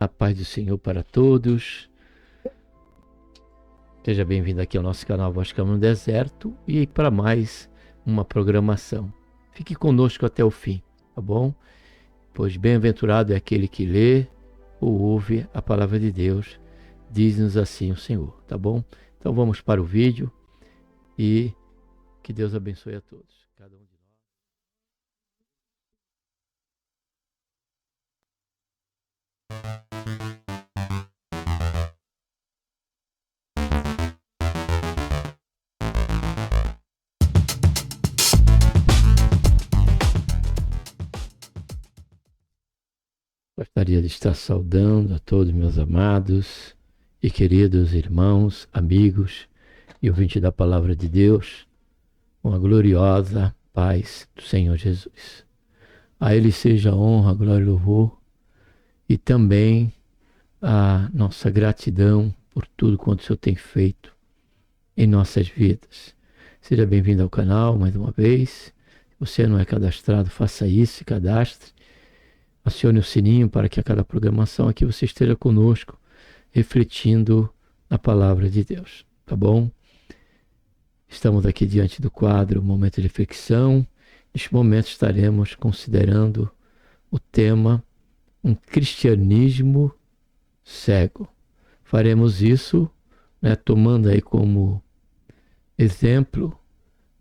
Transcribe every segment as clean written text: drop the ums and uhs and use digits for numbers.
A paz do Senhor para todos. Seja bem-vindo aqui ao nosso canal Voz Caminho no Deserto e para mais uma programação. Fique conosco até o fim, tá bom? Pois bem-aventurado é aquele que lê ou ouve a palavra de Deus, diz-nos assim o Senhor, tá bom? Então vamos para o vídeo e que Deus abençoe a todos, cada um de nós. Gostaria de estar saudando a todos meus amados e queridos irmãos, amigos e ouvintes da Palavra de Deus, com a gloriosa paz do Senhor Jesus. A Ele seja a honra, a glória e louvor e também a nossa gratidão por tudo quanto o Senhor tem feito em nossas vidas. Seja bem-vindo ao canal mais uma vez. Se você não é cadastrado, faça isso, se cadastre. Acione o sininho para que a cada programação aqui você esteja conosco, refletindo a palavra de Deus, tá bom? Estamos aqui diante do quadro Momento de Reflexão. Neste momento estaremos considerando o tema Um Cristianismo Cego. Faremos isso, tomando aí como exemplo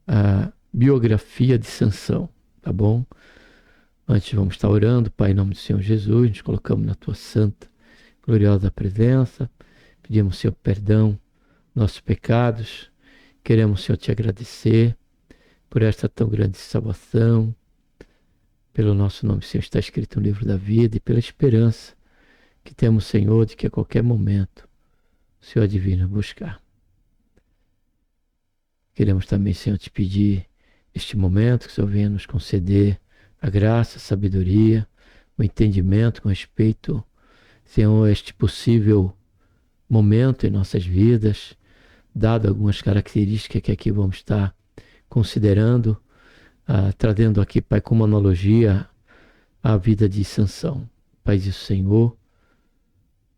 a biografia de Sansão, tá bom? Antes vamos estar orando, Pai, em nome do Senhor Jesus, nos colocamos na Tua santa, gloriosa presença, pedimos, Senhor, perdão nossos pecados, queremos, Senhor, Te agradecer por esta tão grande salvação, pelo nosso nome, Senhor, está escrito no livro da vida e pela esperança que temos, Senhor, de que a qualquer momento o Senhor divino buscar. Queremos também, Senhor, Te pedir este momento que o Senhor venha nos conceder a graça, a sabedoria, o entendimento com respeito, Senhor, a este possível momento em nossas vidas, dado algumas características que aqui vamos estar considerando, trazendo aqui, Pai, como analogia a vida de Sansão. Pai, isso, Senhor,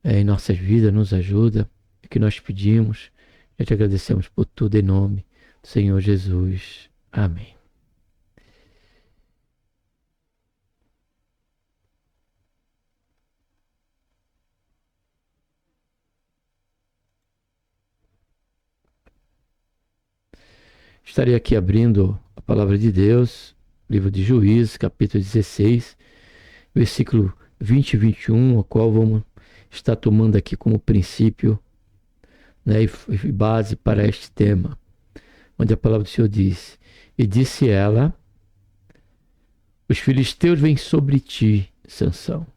em nossas vidas nos ajuda, é que nós pedimos e te agradecemos por tudo em nome do Senhor Jesus. Amém. Estarei aqui abrindo a palavra de Deus, livro de Juízes, capítulo 16, versículo 20 e 21, o qual vamos estar tomando aqui como princípio, e base para este tema, onde a palavra do Senhor diz: E disse ela, os filisteus vêm sobre ti, Sansão,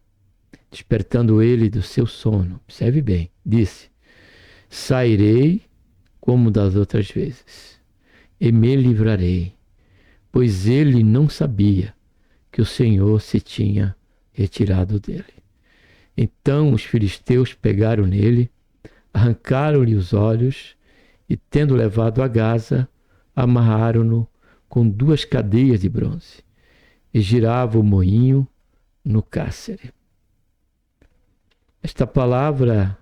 despertando ele do seu sono. Observe bem, disse: sairei como das outras vezes e me livrarei, pois ele não sabia que o Senhor se tinha retirado dele. Então os filisteus pegaram nele, arrancaram-lhe os olhos e, tendo levado a Gaza, amarraram-no com 2 cadeias de bronze e girava o moinho no cárcere. Esta palavra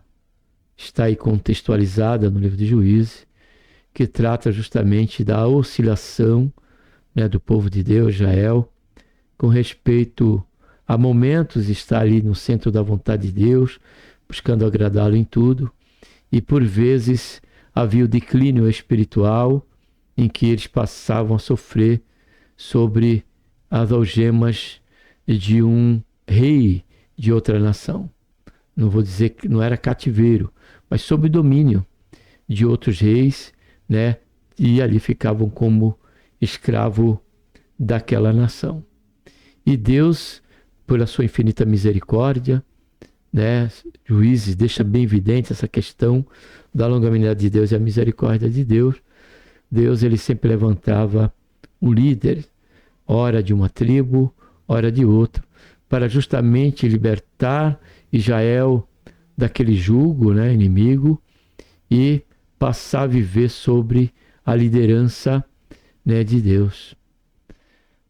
está aí contextualizada no livro de Juízes, que trata justamente da oscilação do povo de Deus, Israel, com respeito a momentos estar ali no centro da vontade de Deus, buscando agradá-lo em tudo, e por vezes havia o declínio espiritual em que eles passavam a sofrer sobre as algemas de um rei de outra nação. Não vou dizer que não era cativeiro, mas sob domínio de outros reis, e ali ficavam como escravo daquela nação. E Deus, pela sua infinita misericórdia, Juízes deixa bem evidente essa questão da longanimidade de Deus e a misericórdia de Deus. Deus, ele sempre levantava um líder, ora de uma tribo, ora de outra, para justamente libertar Israel daquele jugo, inimigo, e passar a viver sobre a liderança, de Deus.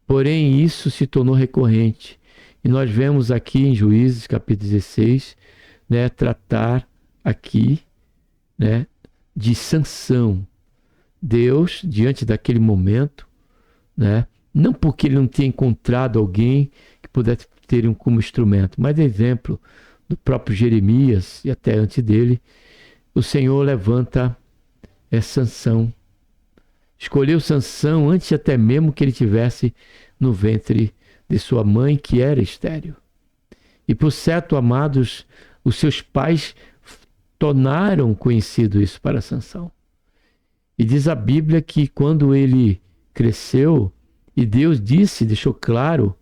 Porém, isso se tornou recorrente. E nós vemos aqui em Juízes, capítulo 16, né, tratar aqui, né, de Sansão. Deus, diante daquele momento, né, não porque ele não tinha encontrado alguém que pudesse ter um como instrumento, mas exemplo do próprio Jeremias e até antes dele, o Senhor levanta Sansão. Escolheu Sansão antes até mesmo que ele tivesse no ventre de sua mãe, que era estéril. E por certo, amados, os seus pais tornaram conhecido isso para Sansão. E diz a Bíblia que quando ele cresceu, e Deus deixou claro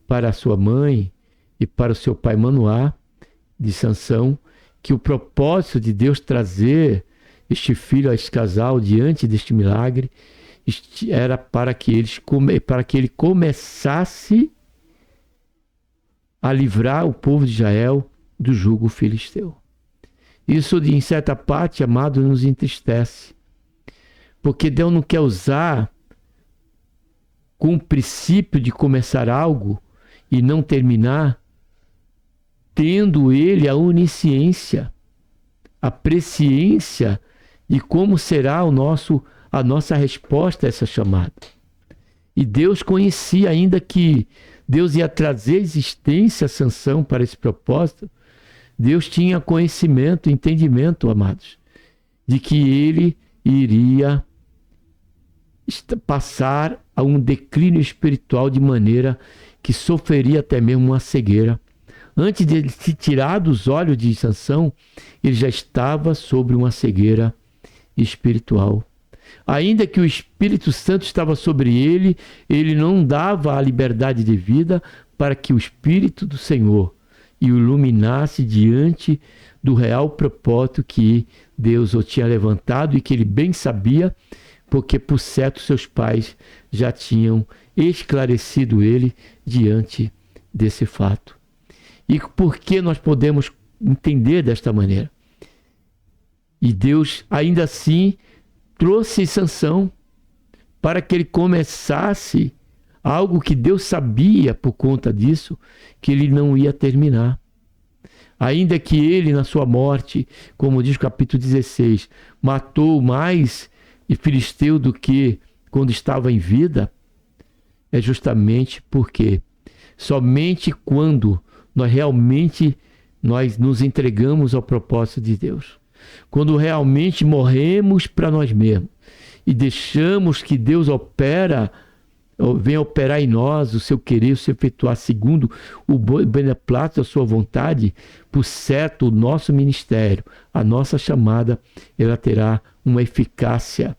para a sua mãe e para o seu pai Manoá, de Sansão, que o propósito de Deus trazer este filho a esse casal diante deste milagre era para que ele começasse a livrar o povo de Israel do jugo filisteu. Isso, em certa parte, amado, nos entristece, porque Deus não quer usar com o princípio de começar algo e não terminar, tendo ele a onisciência, a presciência de como será a nossa resposta a essa chamada. E Deus conhecia ainda que Deus ia trazer existência a Sansão para esse propósito. Deus tinha conhecimento, entendimento, amados, de que ele iria passar a um declínio espiritual de maneira que sofreria até mesmo uma cegueira. Antes de ele se tirar dos olhos de Sansão, ele já estava sobre uma cegueira espiritual. Ainda que o Espírito Santo estava sobre ele, ele não dava a liberdade de vida para que o Espírito do Senhor o iluminasse diante do real propósito que Deus o tinha levantado e que ele bem sabia, porque por certo seus pais já tinham esclarecido ele diante desse fato. E por que nós podemos entender desta maneira? E Deus ainda assim trouxe Sansão para que ele começasse algo que Deus sabia por conta disso, que ele não ia terminar. Ainda que ele, na sua morte, como diz o capítulo 16, matou mais filisteu do que quando estava em vida, é justamente porque somente quando nós nos entregamos ao propósito de Deus, quando realmente morremos para nós mesmos e deixamos que Deus venha operar em nós o seu querer, o seu efetuar segundo o beneplácito da sua vontade, por certo o nosso ministério, a nossa chamada, ela terá uma eficácia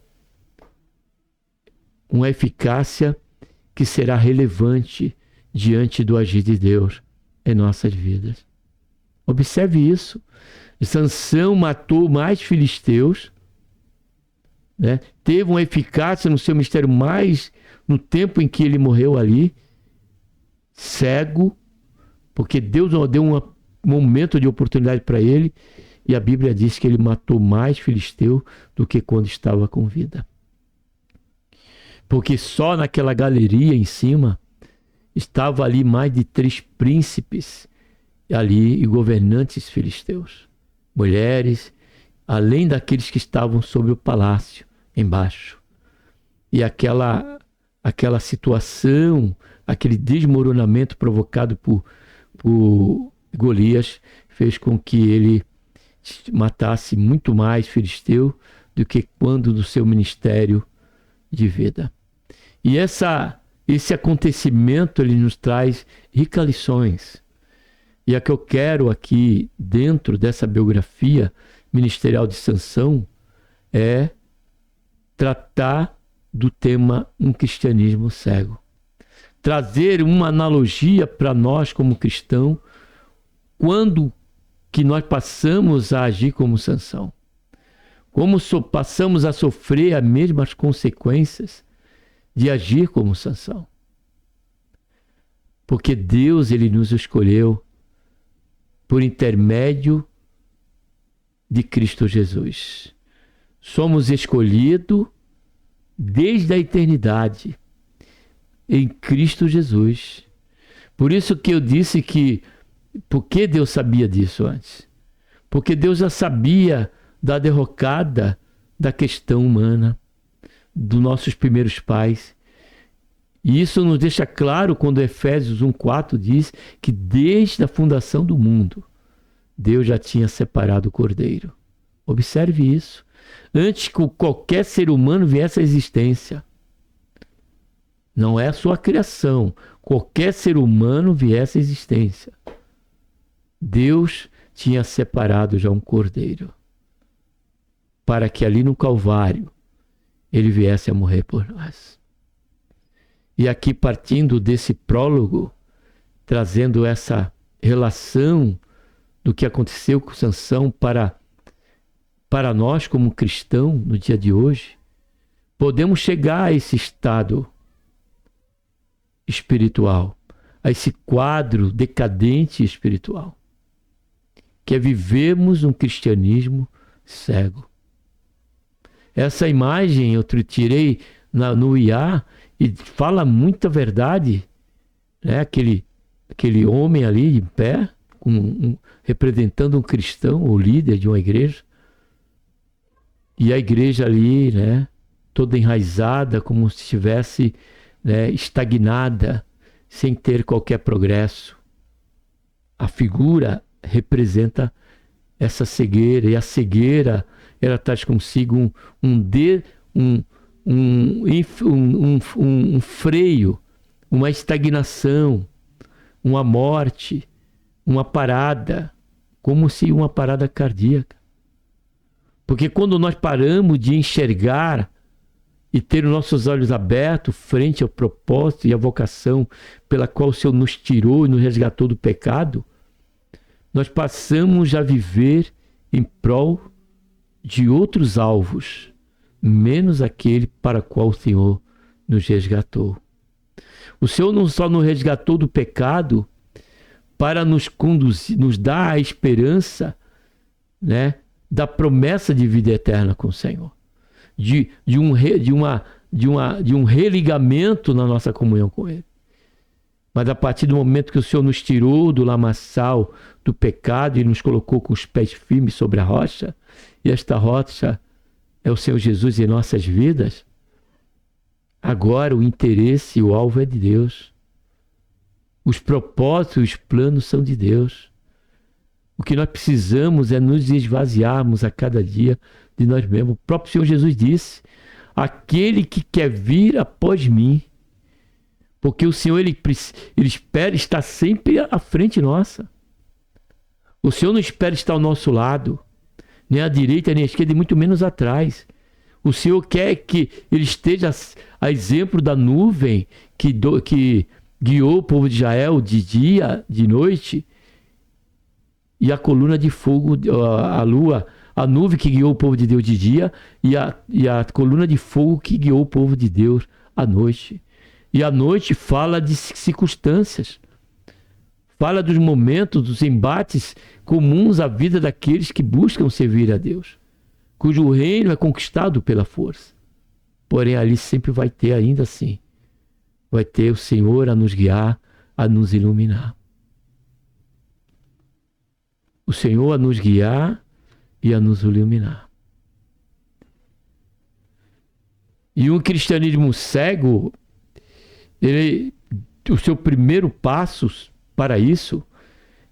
que será relevante diante do agir de Deus em nossas vidas. Observe isso. Sansão matou mais filisteus, né? Teve uma eficácia no seu ministério mais no tempo em que ele morreu ali, cego, porque Deus deu um momento de oportunidade para ele, e a Bíblia diz que ele matou mais filisteu do que quando estava com vida. Porque só naquela galeria em cima estava ali mais de 3 príncipes ali e governantes filisteus, mulheres, além daqueles que estavam sobre o palácio embaixo. E aquela situação, aquele desmoronamento provocado por Golias fez com que ele matasse muito mais filisteu do que quando do seu ministério de vida. E esse acontecimento ele nos traz ricas lições. E a que eu quero aqui, dentro dessa biografia ministerial de Sansão, é tratar do tema um cristianismo cego. Trazer uma analogia para nós como cristão, quando que nós passamos a agir como Sansão. Como passamos a sofrer as mesmas consequências de agir como Sansão. Porque Deus, ele nos escolheu por intermédio de Cristo Jesus. Somos escolhidos desde a eternidade em Cristo Jesus. Por isso que eu disse que, porque Deus sabia disso antes? Porque Deus já sabia da derrocada da questão humana, dos nossos primeiros pais. E isso nos deixa claro quando Efésios 1,4 diz que desde a fundação do mundo, Deus já tinha separado o Cordeiro. Observe isso. Antes que qualquer ser humano viesse à existência. Não é a sua criação. Qualquer ser humano viesse à existência. Deus tinha separado já um Cordeiro. Para que ali no Calvário, ele viesse a morrer por nós. E aqui, partindo desse prólogo, trazendo essa relação do que aconteceu com Sansão para nós como cristão no dia de hoje, podemos chegar a esse estado espiritual, a esse quadro decadente espiritual, que é vivermos um cristianismo cego. Essa imagem eu tirei no IA e fala muita verdade, né? Aquele homem ali em pé, representando um cristão ou líder de uma igreja, e a igreja ali, né, toda enraizada, como se estivesse, né, estagnada, sem ter qualquer progresso. A figura representa essa cegueira, e a cegueira ela traz consigo um freio, uma estagnação, uma morte, uma parada, como se uma parada cardíaca. Porque quando nós paramos de enxergar e ter os nossos olhos abertos frente ao propósito e à vocação pela qual o Senhor nos tirou e nos resgatou do pecado, nós passamos a viver em prol de outros alvos, menos aquele para o qual o Senhor nos resgatou. O Senhor não só nos resgatou do pecado para nos conduzir, nos dar a esperança, né, da promessa de vida eterna com o Senhor, de um religamento na nossa comunhão com Ele. Mas a partir do momento que o Senhor nos tirou do lamaçal do pecado e nos colocou com os pés firmes sobre a rocha, e esta rocha é o Senhor Jesus em nossas vidas, agora o interesse e o alvo é de Deus. Os propósitos e os planos são de Deus. O que nós precisamos é nos esvaziarmos a cada dia de nós mesmos. O próprio Senhor Jesus disse: aquele que quer vir após mim, porque o Senhor ele espera estar sempre à frente nossa. O Senhor não espera estar ao nosso lado, nem à direita, nem à esquerda, e muito menos atrás. O Senhor quer que ele esteja a exemplo da nuvem que guiou o povo de Israel de dia, de noite, e a coluna de fogo, a lua, a nuvem que guiou o povo de Deus de dia, e a coluna de fogo que guiou o povo de Deus à noite. E a noite fala de circunstâncias, fala dos momentos, dos embates comuns à vida daqueles que buscam servir a Deus, cujo reino é conquistado pela força. Porém, ali sempre vai ter, ainda assim, vai ter o Senhor a nos guiar, a nos iluminar. O Senhor a nos guiar e a nos iluminar. E um cristianismo cego, o seu primeiro passo para isso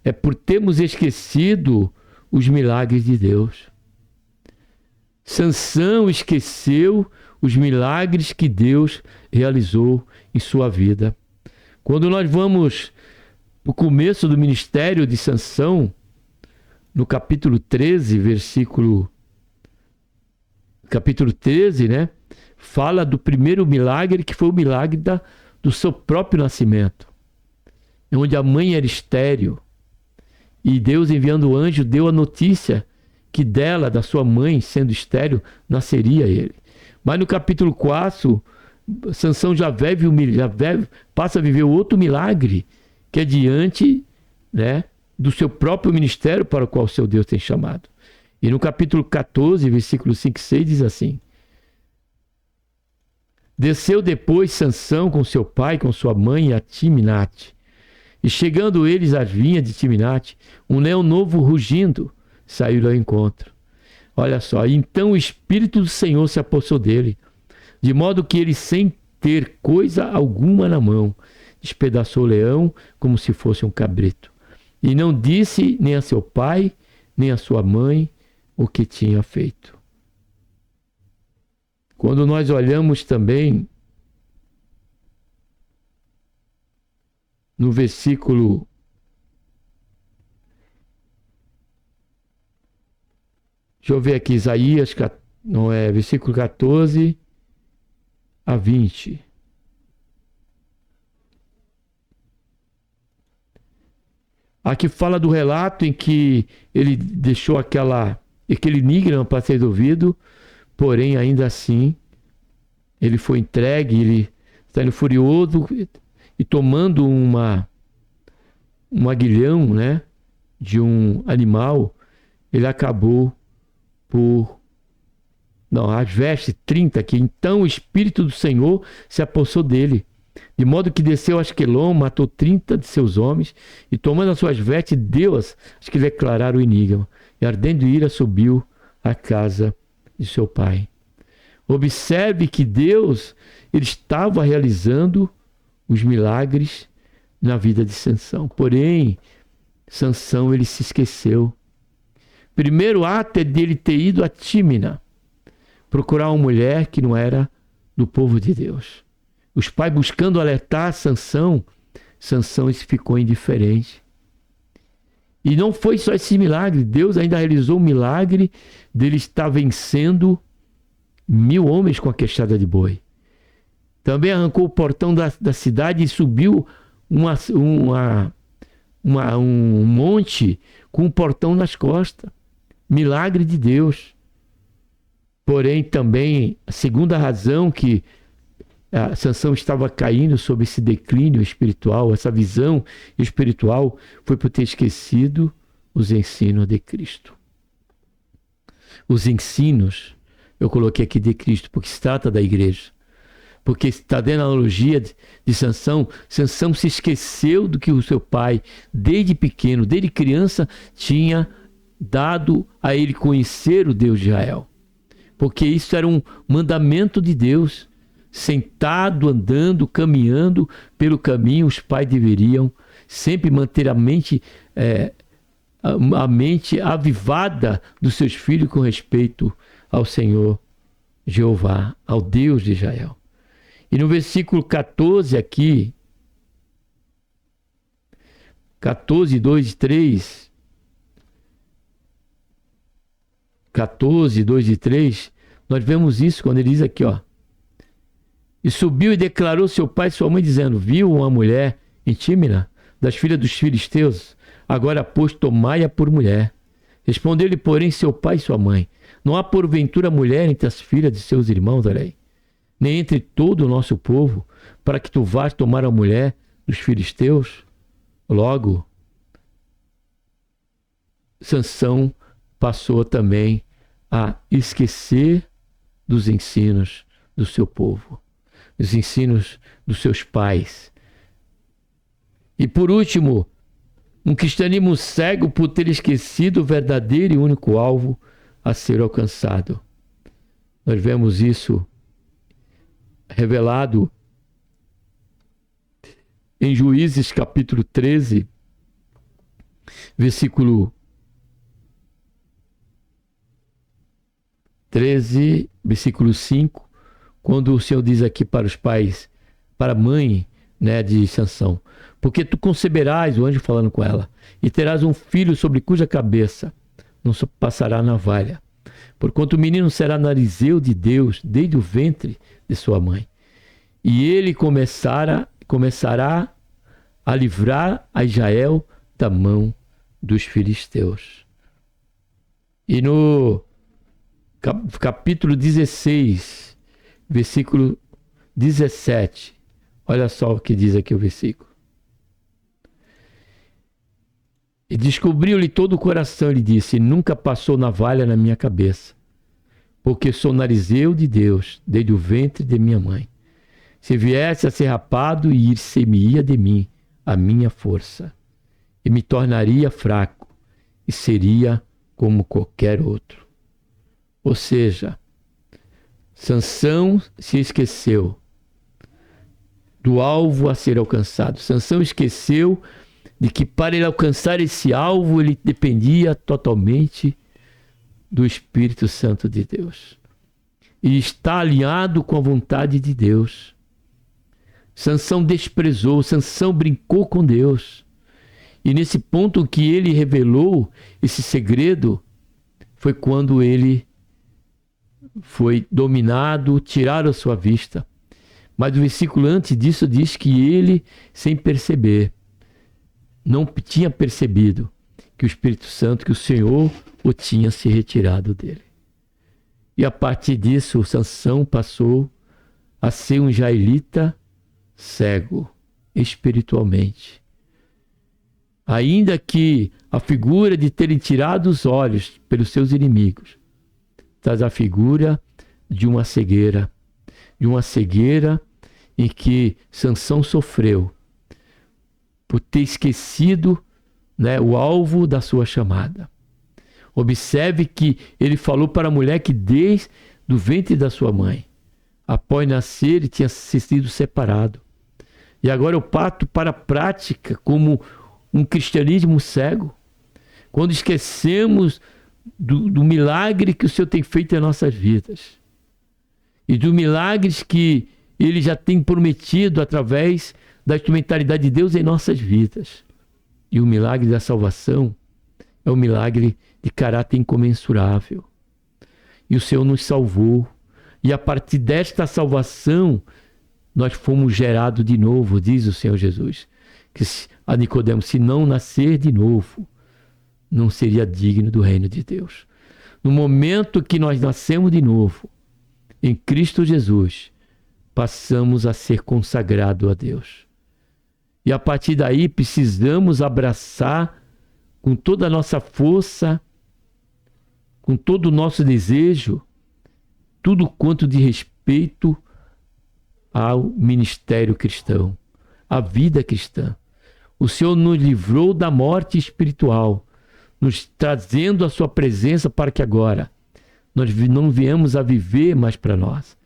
é por termos esquecido os milagres de Deus. Sansão esqueceu os milagres que Deus realizou em sua vida. Quando nós vamos para o começo do ministério de Sansão, no capítulo 13, capítulo 13, né? Fala do primeiro milagre, que foi o milagre do seu próprio nascimento, onde a mãe era estéril, e Deus, enviando o anjo, deu a notícia que dela, da sua mãe, sendo estéril, nasceria ele. Mas no capítulo 4, Sansão já passa a viver outro milagre, que é diante, né, do seu próprio ministério para o qual o seu Deus tem chamado. E no capítulo 14, versículo 5 e 6, diz assim: desceu depois Sansão com seu pai, com sua mãe, a Timnate. E chegando eles às vinhas de Timnate, um leão novo rugindo saíram ao encontro. Olha só, então o Espírito do Senhor se apossou dele, de modo que ele, sem ter coisa alguma na mão, despedaçou o leão como se fosse um cabrito. E não disse nem a seu pai, nem a sua mãe o que tinha feito. Quando nós olhamos também no versículo deixa eu ver aqui, Isaías, não é, versículo 14 a 20. Aqui fala do relato em que ele deixou aquele enigma para ser resolvido, porém, ainda assim, ele foi entregue, ele está indo furioso e tomando um aguilhão, né, de um animal, ele acabou as vestes 30 aqui. Então o Espírito do Senhor se apossou dele, de modo que desceu a Asquelon, matou 30 de seus homens, e tomando as suas vestes, deu-as aos que declararam o enigma, e ardendo ira subiu à casa de seu pai. Observe que Deus, ele estava realizando os milagres na vida de Sansão. Porém, Sansão, ele se esqueceu. Primeiro ato é dele ter ido a Tímina, procurar uma mulher que não era do povo de Deus. Os pais buscando alertar Sansão, Sansão ficou indiferente. E não foi só esse milagre, Deus ainda realizou o milagre dele estar vencendo 1000 homens com a queixada de boi. Também arrancou o portão da cidade e subiu um monte com um portão nas costas. Milagre de Deus. Porém, também, a segunda razão que Sansão estava caindo sobre esse declínio espiritual, essa visão espiritual, foi por ter esquecido os ensinos de Cristo. Os ensinos, eu coloquei aqui de Cristo, porque se trata da igreja. Porque está dando a analogia de Sansão. Sansão se esqueceu do que o seu pai, desde pequeno, desde criança, tinha dado a ele conhecer o Deus de Israel. Porque isso era um mandamento de Deus. Sentado, andando, caminhando pelo caminho, os pais deveriam sempre manter a mente avivada dos seus filhos com respeito ao Senhor Jeová, ao Deus de Israel. E no versículo 14 aqui, 14, 2 e 3, 14, 2 e 3, nós vemos isso quando ele diz aqui, ó. E subiu e declarou seu pai e sua mãe, dizendo: viu uma mulher em Tímina, das filhas dos filisteus? Agora, pois, tomai-a por mulher. Respondeu-lhe, porém, seu pai e sua mãe: não há porventura mulher entre as filhas de seus irmãos, olha, nem entre todo o nosso povo, para que tu vás tomar a mulher dos filisteus? Logo, Sansão passou também a esquecer dos ensinos do seu povo, os ensinos dos seus pais. E por último, um cristianismo cego por ter esquecido o verdadeiro e único alvo a ser alcançado. Nós vemos isso revelado em Juízes capítulo 13, versículo 13, versículo 5, quando o Senhor diz aqui para os pais, para a mãe, né, de Sansão: porque tu conceberás, o anjo falando com ela, e terás um filho sobre cuja cabeça não passará a navalha, porquanto o menino será narizeu de Deus desde o ventre de sua mãe, e ele começará a livrar a Israel da mão dos filisteus. E no capítulo 16, versículo 17, olha só o que diz aqui o versículo. E descobriu-lhe todo o coração, ele disse: nunca passou navalha na minha cabeça, porque sou narizeu de Deus desde o ventre de minha mãe. Se viesse a ser rapado, ir-se-me-ia de mim a minha força, e me tornaria fraco, e seria como qualquer outro. Ou seja, Sansão se esqueceu do alvo a ser alcançado. Sansão esqueceu de que para ele alcançar esse alvo, ele dependia totalmente do Espírito Santo de Deus. E está alinhado com a vontade de Deus. Sansão desprezou, Sansão brincou com Deus. E nesse ponto que ele revelou esse segredo, foi quando ele foi dominado, tiraram a sua vista. Mas o versículo antes disso diz que ele, sem perceber, não tinha percebido que o Espírito Santo, que o Senhor o tinha se retirado dele. E a partir disso, Sansão passou a ser um israelita cego espiritualmente. Ainda que a figura de terem tirado os olhos pelos seus inimigos, traz a figura de uma cegueira em que Sansão sofreu por ter esquecido, o alvo da sua chamada. Observe que ele falou para a mulher que desde do ventre da sua mãe, após nascer, ele tinha sido separado. E agora eu parto para a prática como um cristianismo cego, quando esquecemos do milagre que o Senhor tem feito em nossas vidas e dos milagres que Ele já tem prometido através da instrumentalidade de Deus em nossas vidas. E o milagre da salvação é um milagre de caráter incomensurável. E o Senhor nos salvou. E a partir desta salvação, nós fomos gerados de novo, diz o Senhor Jesus. Que a Nicodemos, se não nascer de novo, não seria digno do reino de Deus. No momento que nós nascemos de novo, em Cristo Jesus, passamos a ser consagrados a Deus. E a partir daí precisamos abraçar com toda a nossa força, com todo o nosso desejo, tudo quanto de respeito ao ministério cristão, à vida cristã. O Senhor nos livrou da morte espiritual, nos trazendo a sua presença para que agora nós não viemos a viver mais para nós.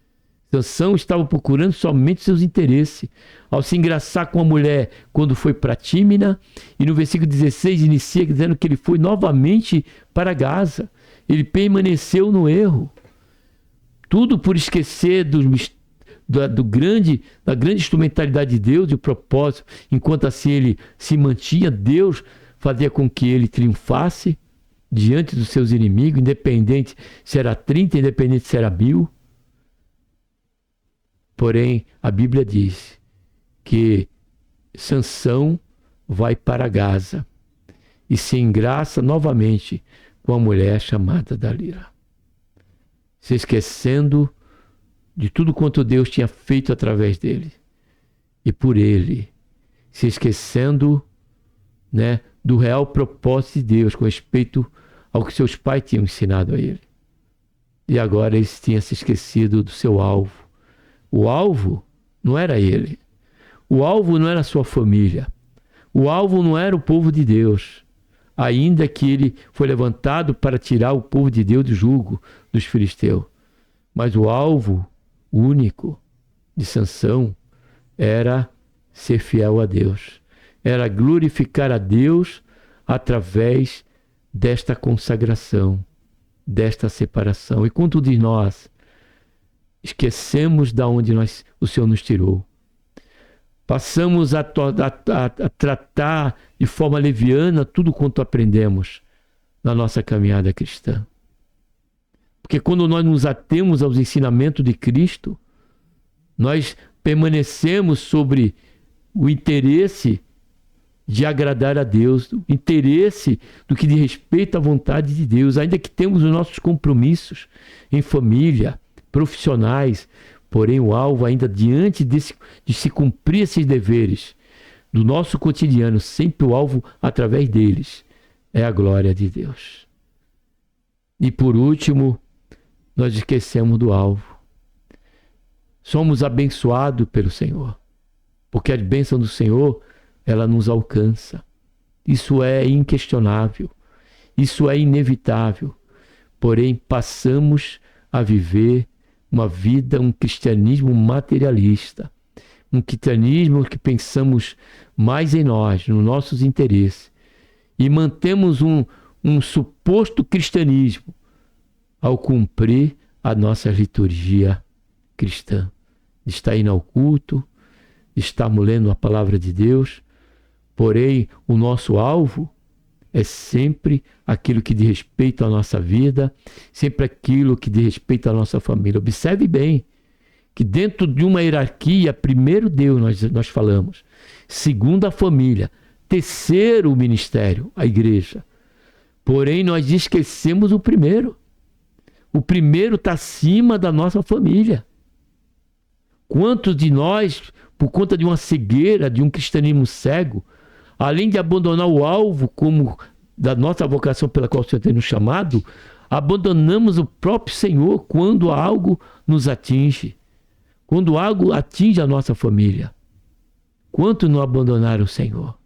Sansão estava procurando somente seus interesses. Ao se engraçar com a mulher quando foi para Tímina, e no versículo 16 inicia dizendo que ele foi novamente para Gaza. Ele permaneceu no erro. Tudo por esquecer da grande instrumentalidade de Deus e o propósito. Enquanto assim ele se mantinha, Deus fazia com que ele triunfasse diante dos seus inimigos, independente se era 30, independente se era 1000. Porém, a Bíblia diz que Sansão vai para Gaza e se engraça novamente com a mulher chamada Dalila, se esquecendo de tudo quanto Deus tinha feito através dele e por ele, se esquecendo, do real propósito de Deus com respeito ao que seus pais tinham ensinado a ele. E agora ele tinha se esquecido do seu alvo. O alvo não era ele. O alvo não era a sua família. O alvo não era o povo de Deus. Ainda que ele foi levantado para tirar o povo de Deus do jugo dos filisteus. Mas o alvo único de Sansão era ser fiel a Deus. Era glorificar a Deus através desta consagração, desta separação. E quanto de nós esquecemos de onde o Senhor nos tirou. Passamos a tratar de forma leviana tudo quanto aprendemos na nossa caminhada cristã. Porque quando nós nos atemos aos ensinamentos de Cristo, nós permanecemos sobre o interesse de agradar a Deus, o interesse do que diz respeito à vontade de Deus, ainda que temos os nossos compromissos em família, profissionais, porém o alvo ainda diante de se cumprir esses deveres do nosso cotidiano, sempre o alvo através deles é a glória de Deus. E por último, nós esquecemos do alvo. Somos abençoados pelo Senhor, porque a bênção do Senhor, ela nos alcança. Isso é inquestionável. Isso é inevitável. Porém, passamos a viver uma vida, um cristianismo materialista. Um cristianismo que pensamos mais em nós, nos nossos interesses. E mantemos um suposto cristianismo ao cumprir a nossa liturgia cristã. Está indo ao culto, estamos lendo a palavra de Deus, porém o nosso alvo é sempre aquilo que diz respeito à nossa vida, sempre aquilo que diz respeito à nossa família. Observe bem que dentro de uma hierarquia, primeiro Deus nós falamos, segundo a família, terceiro o ministério, a igreja. Porém nós esquecemos o primeiro. O primeiro está acima da nossa família. Quantos de nós, por conta de uma cegueira, de um cristianismo cego, além de abandonar o alvo como da nossa vocação pela qual o Senhor tem nos chamado, abandonamos o próprio Senhor quando algo nos atinge, quando algo atinge a nossa família. Quantos não abandonaram o Senhor?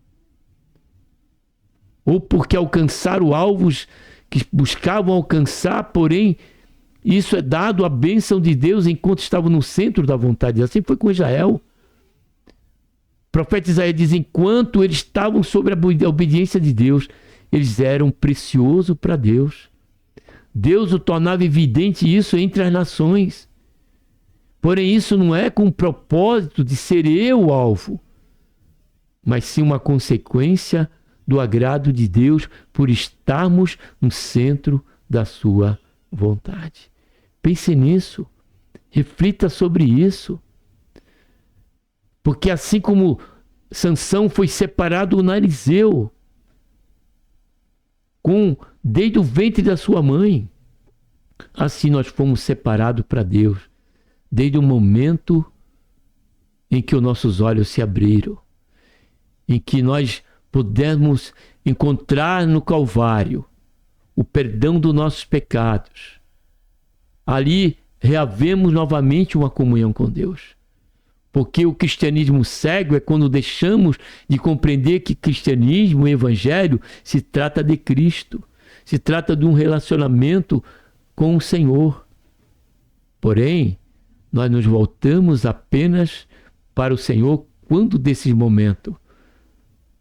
Ou porque alcançaram alvos que buscavam alcançar, porém isso é dado a bênção de Deus enquanto estavam no centro da vontade de Deus. Assim foi com Israel. O profeta Isaías diz, enquanto eles estavam sobre a obediência de Deus, eles eram preciosos para Deus. Deus o tornava evidente isso entre as nações. Porém, isso não é com o propósito de ser eu o alvo, mas sim uma consequência do agrado de Deus por estarmos no centro da sua vontade. Pense nisso, reflita sobre isso. Porque assim como Sansão foi separado do Narizeu, desde o ventre da sua mãe, assim nós fomos separados para Deus, desde o momento em que os nossos olhos se abriram, em que nós pudemos encontrar no Calvário o perdão dos nossos pecados. Ali reavemos novamente uma comunhão com Deus. Porque o cristianismo cego é quando deixamos de compreender que cristianismo e evangelho se trata de Cristo. Se trata de um relacionamento com o Senhor. Porém, nós nos voltamos apenas para o Senhor quando desse momento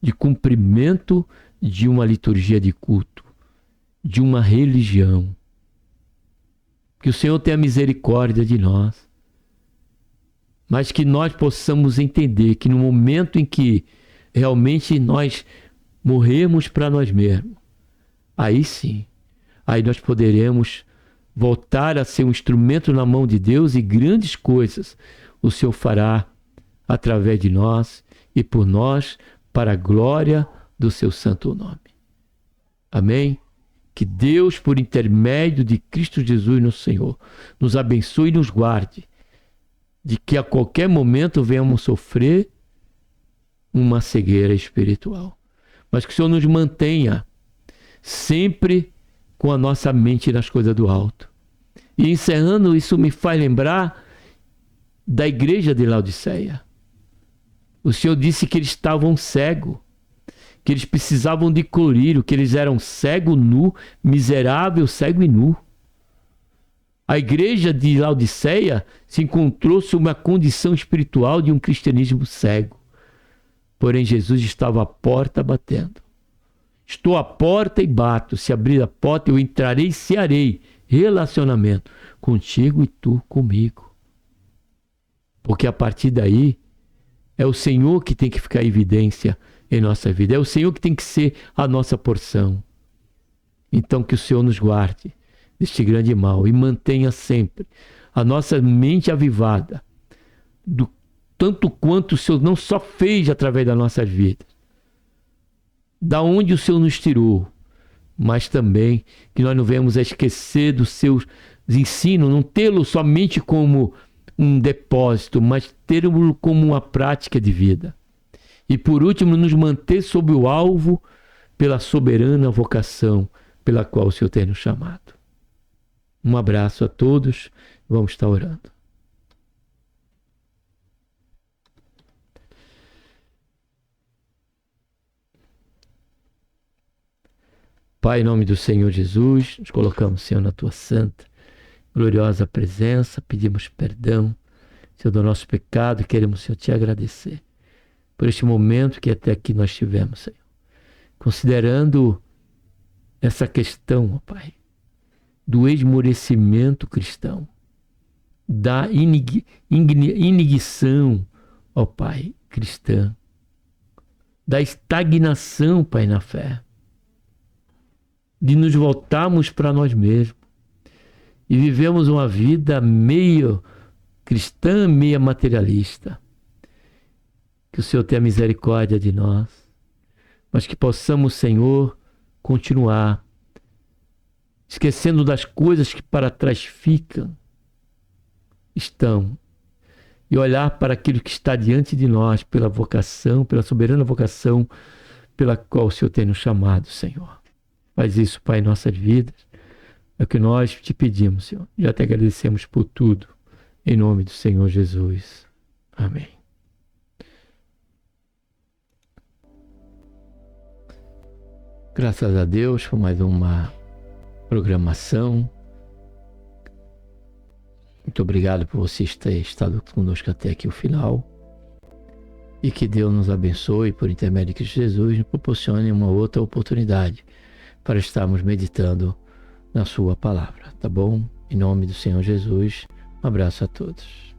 de cumprimento de uma liturgia de culto, de uma religião. Que o Senhor tenha misericórdia de nós. Mas que nós possamos entender que no momento em que realmente nós morrermos para nós mesmos, aí sim, aí nós poderemos voltar a ser um instrumento na mão de Deus e grandes coisas o Senhor fará através de nós e por nós para a glória do seu santo nome. Amém? Que Deus, por intermédio de Cristo Jesus, nosso Senhor, nos abençoe e nos guarde de que a qualquer momento venhamos sofrer uma cegueira espiritual. Mas que o Senhor nos mantenha sempre com a nossa mente nas coisas do alto. E encerrando, isso me faz lembrar da igreja de Laodiceia. O Senhor disse que eles estavam cegos, que eles precisavam de colírio, que eles eram cego, nu, miserável, cego e nu. A igreja de Laodiceia se encontrou sob uma condição espiritual de um cristianismo cego. Porém, Jesus estava à porta batendo. Estou à porta e bato. Se abrir a porta, eu entrarei e cearei. Relacionamento contigo e tu comigo. Porque a partir daí, é o Senhor que tem que ficar em evidência em nossa vida. É o Senhor que tem que ser a nossa porção. Então, que o Senhor nos guarde deste grande mal e mantenha sempre a nossa mente avivada, do tanto quanto o Senhor não só fez através das nossas vidas, da onde o Senhor nos tirou, mas também que nós não venhamos a esquecer dos seus ensinos, não tê-lo somente como um depósito, mas tê-lo como uma prática de vida. E por último, nos manter sob o alvo pela soberana vocação pela qual o Senhor tem nos chamado. Um abraço a todos, vamos estar orando. Pai, em nome do Senhor Jesus, nos colocamos, Senhor, na tua santa, gloriosa presença, pedimos perdão, Senhor, do nosso pecado e queremos, Senhor, te agradecer por este momento que até aqui nós tivemos, Senhor. Considerando essa questão, ó Pai, do esmorecimento cristão, da inignição, ó Pai, cristã, da estagnação, Pai, na fé, de nos voltarmos para nós mesmos e vivemos uma vida meio cristã, meio materialista. Que o Senhor tenha misericórdia de nós, mas que possamos, Senhor, continuar esquecendo das coisas que para trás estão, e olhar para aquilo que está diante de nós, pela vocação, pela soberana vocação pela qual o Senhor tem nos chamado, Senhor. Faz isso, Pai, em nossas vidas. É o que nós te pedimos, Senhor. Já te agradecemos por tudo. Em nome do Senhor Jesus. Amém. Graças a Deus por mais uma programação. Muito obrigado por você ter estado conosco até aqui o final. E que Deus nos abençoe, por intermédio de Cristo Jesus, nos proporcione uma outra oportunidade para estarmos meditando na sua palavra, tá bom? Em nome do Senhor Jesus, um abraço a todos.